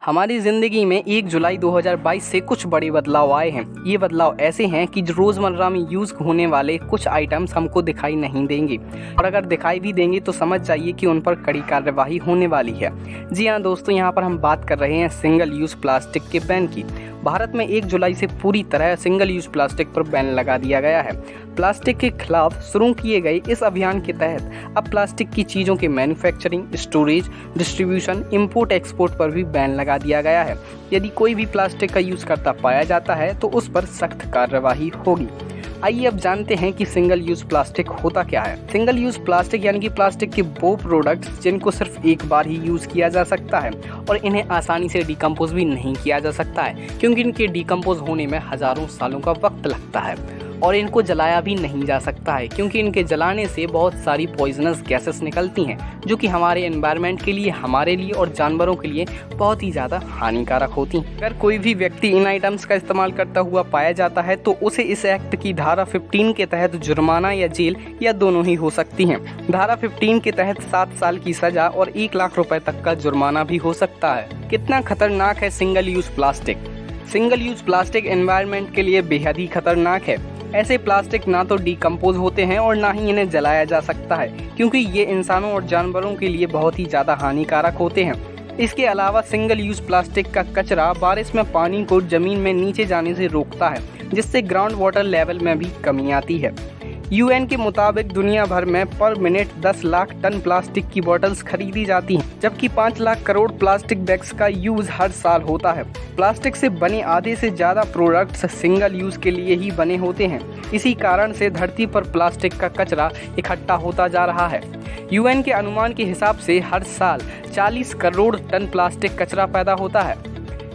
हमारी ज़िंदगी में 1 जुलाई 2022 से कुछ बड़े बदलाव आए हैं। ये बदलाव ऐसे हैं कि रोज़मर्रा में यूज़ होने वाले कुछ आइटम्स हमको दिखाई नहीं देंगे, और अगर दिखाई भी देंगे तो समझ जाइए कि उन पर कड़ी कार्यवाही होने वाली है। जी हाँ दोस्तों, यहाँ पर हम बात कर रहे हैं सिंगल यूज़ प्लास्टिक के बैन की। भारत में 1 जुलाई से पूरी तरह सिंगल यूज़ प्लास्टिक पर बैन लगा दिया गया है। प्लास्टिक के खिलाफ शुरू किए गए इस अभियान के तहत अब प्लास्टिक की चीज़ों के manufacturing, storage, distribution, import export पर भी बैन लगा दिया गया है। यदि कोई भी प्लास्टिक का यूज़ करता पाया जाता है तो उस पर सख्त कार्रवाई होगी। आइए अब जानते हैं कि सिंगल यूज़ प्लास्टिक होता क्या है। सिंगल यूज़ प्लास्टिक यानी कि प्लास्टिक के वो प्रोडक्ट्स जिनको सिर्फ एक बार ही यूज़ किया जा सकता है और इन्हें आसानी से डिकम्पोज भी नहीं किया जा सकता है, क्योंकि इनके डिकम्पोज होने में हज़ारों सालों का वक्त लगता है। और इनको जलाया भी नहीं जा सकता है, क्योंकि इनके जलाने से बहुत सारी पॉइजनस गैसेस निकलती हैं, जो कि हमारे एनवायरनमेंट के लिए, हमारे लिए और जानवरों के लिए बहुत ही ज़्यादा हानिकारक होती हैं। अगर कोई भी व्यक्ति इन आइटम्स का इस्तेमाल करता हुआ पाया जाता है तो उसे इस एक्ट की धारा 15 के तहत जुर्माना या जेल या दोनों ही हो सकती हैं। धारा 15 के तहत 7 साल की सज़ा और 1 लाख रुपए तक का जुर्माना भी हो सकता है। कितना खतरनाक है single use plastic? Single use plastic environment के लिए बेहद ही खतरनाक है। ऐसे प्लास्टिक ना तो डिकम्पोज होते हैं और ना ही इन्हें जलाया जा सकता है, क्योंकि ये इंसानों और जानवरों के लिए बहुत ही ज़्यादा हानिकारक होते हैं। इसके अलावा सिंगल यूज़ प्लास्टिक का कचरा बारिश में पानी को ज़मीन में नीचे जाने से रोकता है, जिससे ग्राउंड वाटर लेवल में भी कमी आती है। UN के मुताबिक दुनिया भर में पर मिनट 10 लाख टन प्लास्टिक की बोतल्स खरीदी जाती हैं, जबकि 5 लाख करोड़ प्लास्टिक बैग्स का यूज़ हर साल होता है। प्लास्टिक से बने आधे से ज़्यादा प्रोडक्ट्स सिंगल यूज़ के लिए ही बने होते हैं। इसी कारण से धरती पर प्लास्टिक का कचरा इकट्ठा होता जा रहा है। UN के अनुमान के हिसाब से हर साल 40 करोड़ टन प्लास्टिक कचरा पैदा होता है।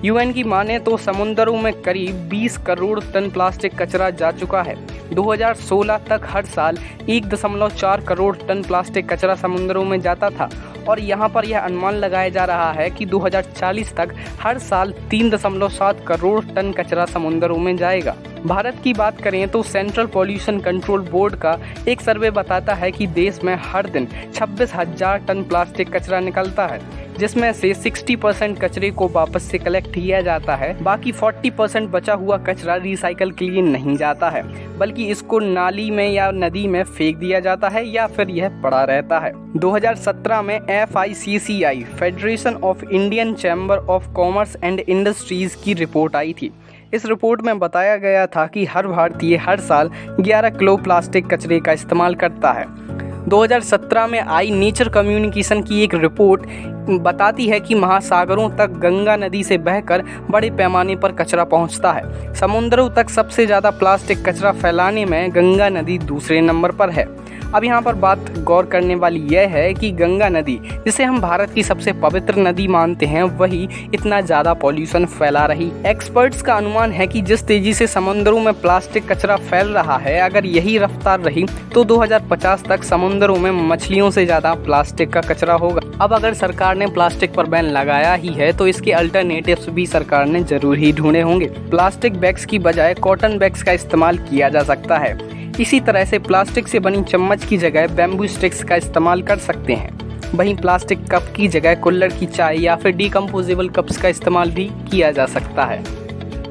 UN की माने तो समुद्रों में करीब 20 करोड़ टन प्लास्टिक कचरा जा चुका है। 2016 तक हर साल 1.4 करोड़ टन प्लास्टिक कचरा समुद्रों में जाता था, और यहाँ पर यह अनुमान लगाया जा रहा है कि 2040 तक हर साल 3.7 करोड़ टन कचरा समुद्रों में जाएगा। भारत की बात करें तो सेंट्रल पॉल्यूशन कंट्रोल बोर्ड का एक सर्वे बताता है कि देश में हर दिन 26,000 टन प्लास्टिक कचरा निकलता है, जिसमें से 60% कचरे को वापस से कलेक्ट किया जाता है। बाकी 40% बचा हुआ कचरा रिसाइकल के लिए नहीं जाता है, बल्कि इसको नाली में या नदी में फेंक दिया जाता है या फिर यह पड़ा रहता है। 2017 में FICCI federation of Indian chamber of commerce and industries की रिपोर्ट आई थी। इस रिपोर्ट में बताया गया था कि हर भारतीय हर साल 11 किलो प्लास्टिक कचरे का इस्तेमाल करता है। 2017 में आई नेचर कम्युनिकेशन की एक रिपोर्ट बताती है कि महासागरों तक गंगा नदी से बहकर बड़े पैमाने पर कचरा पहुंचता है। समुद्रों तक सबसे ज़्यादा प्लास्टिक कचरा फैलाने में गंगा नदी दूसरे नंबर पर है। अब यहाँ पर बात गौर करने वाली यह है कि गंगा नदी, जिसे हम भारत की सबसे पवित्र नदी मानते हैं, वही इतना ज़्यादा पॉल्यूशन फैला रही। एक्सपर्ट्स का अनुमान है कि जिस तेज़ी से समुद्रों में प्लास्टिक कचरा फैल रहा है, अगर यही रफ्तार रही तो 2050 तक समुद्रों में मछलियों से ज़्यादा प्लास्टिक का कचरा होगा। अब अगर सरकार ने प्लास्टिक पर बैन लगाया ही है तो इसके अल्टरनेटिव्स भी सरकार ने जरूर ही ढूंढे होंगे। प्लास्टिक बैग्स की बजाय कॉटन बैग्स का इस्तेमाल किया जा सकता है। इसी तरह से प्लास्टिक से बनी चम्मच की जगह बैम्बू स्टिक्स का इस्तेमाल कर सकते हैं। वहीं प्लास्टिक कप की जगह कुल्हड़ की चाय या फिर डिकम्पोजेबल कप्स का इस्तेमाल भी किया जा सकता है।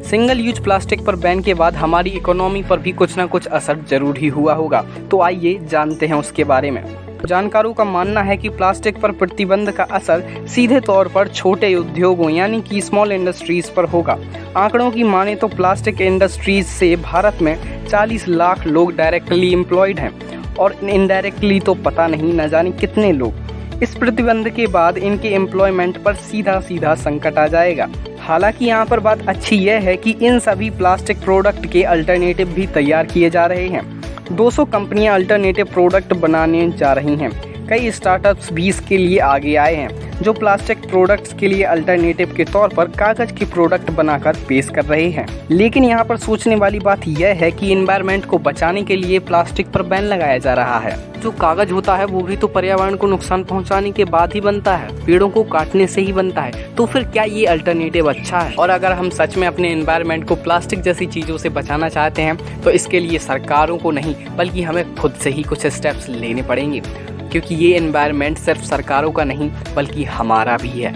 सिंगल यूज प्लास्टिक पर बैन के बाद हमारी इकोनॉमी पर भी कुछ ना कुछ असर जरूर ही हुआ होगा, तो आइए जानते हैं उसके बारे में। जानकारों का मानना है कि प्लास्टिक पर प्रतिबंध का असर सीधे तौर पर छोटे उद्योगों यानी कि स्मॉल इंडस्ट्रीज पर होगा। आंकड़ों की माने तो प्लास्टिक इंडस्ट्रीज से भारत में 40 लाख लोग डायरेक्टली एम्प्लॉयड हैं, और इनडायरेक्टली तो पता नहीं न जाने कितने लोग। इस प्रतिबंध के बाद इनके एम्प्लॉयमेंट पर सीधा सीधा संकट आ जाएगा। हालांकि यहाँ पर बात अच्छी यह है कि इन सभी प्लास्टिक प्रोडक्ट के अल्टरनेटिव भी तैयार किए जा रहे हैं। 200 कंपनियां अल्टरनेटिव प्रोडक्ट बनाने जा रही हैं। कई स्टार्टअप्स भी इसके लिए आगे आए हैं, जो प्लास्टिक प्रोडक्ट्स के लिए अल्टरनेटिव के तौर पर कागज़ के प्रोडक्ट बनाकर पेश कर रहे हैं। लेकिन यहाँ पर सोचने वाली बात यह है कि एनवायरनमेंट को बचाने के लिए प्लास्टिक पर बैन लगाया जा रहा है। जो कागज़ होता है वो भी तो पर्यावरण को नुकसान पहुँचाने के बाद ही बनता है, पेड़ों को काटने से ही बनता है। तो फिर क्या ये अल्टरनेटिव अच्छा है? और अगर हम सच में अपने एनवायरनमेंट को प्लास्टिक जैसी चीज़ों से बचाना चाहते हैं तो इसके लिए सरकारों को नहीं, बल्कि हमें खुद से ही कुछ स्टेप्स लेने पड़ेंगे, क्योंकि ये एनवायरनमेंट सिर्फ सरकारों का नहीं बल्कि हमारा भी है।